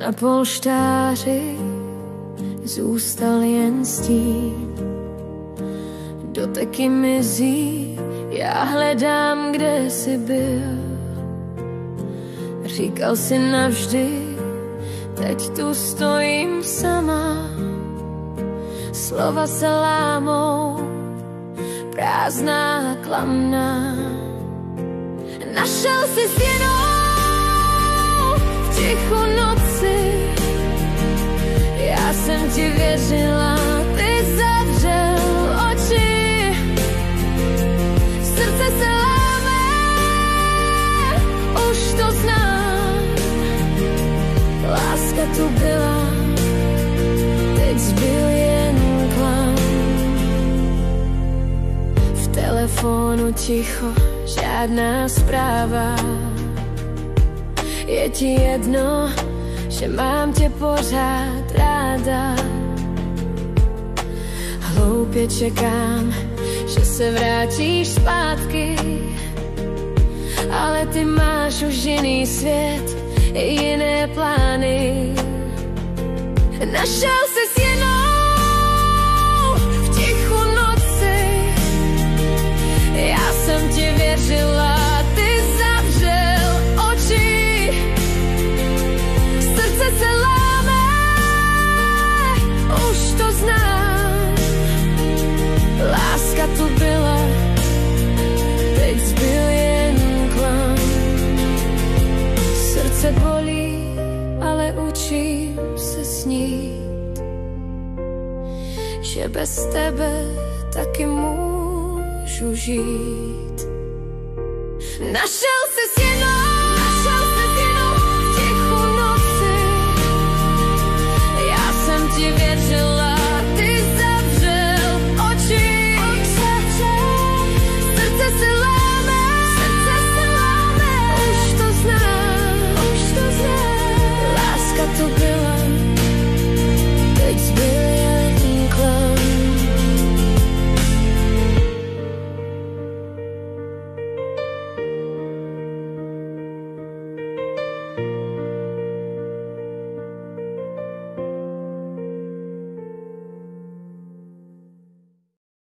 Na polštáři zůstal jen stín. Doteky mizí, já hledám, kde jsi byl. Říkal si navždy, teď tu stojím sama. Slova se lámou, prázdná, klamná. Našel jsi s jinou v tichu noci. Já jsem ti věřila, ty zavřel oči. Srdce se láme, už to znám. Láska tu byla, teď zbyl jen klam. V telefonu ticho, žádná zpráva. Je ti jedno, že mám tě pořád ráda. Hloupě čekám, že se vrátíš zpátky, ale ty máš už jiný svět, jiné plány. Našel jsi s jinou v tichu noci. Já jsem ti věřila, ty zavřel oči. Srdce se láme, už to znám. Láska tu byla, teď zbyl jen klam. Srdce bolí, ale učím se snít, že bez tebe taky můžu žít. Našel jsi s jinou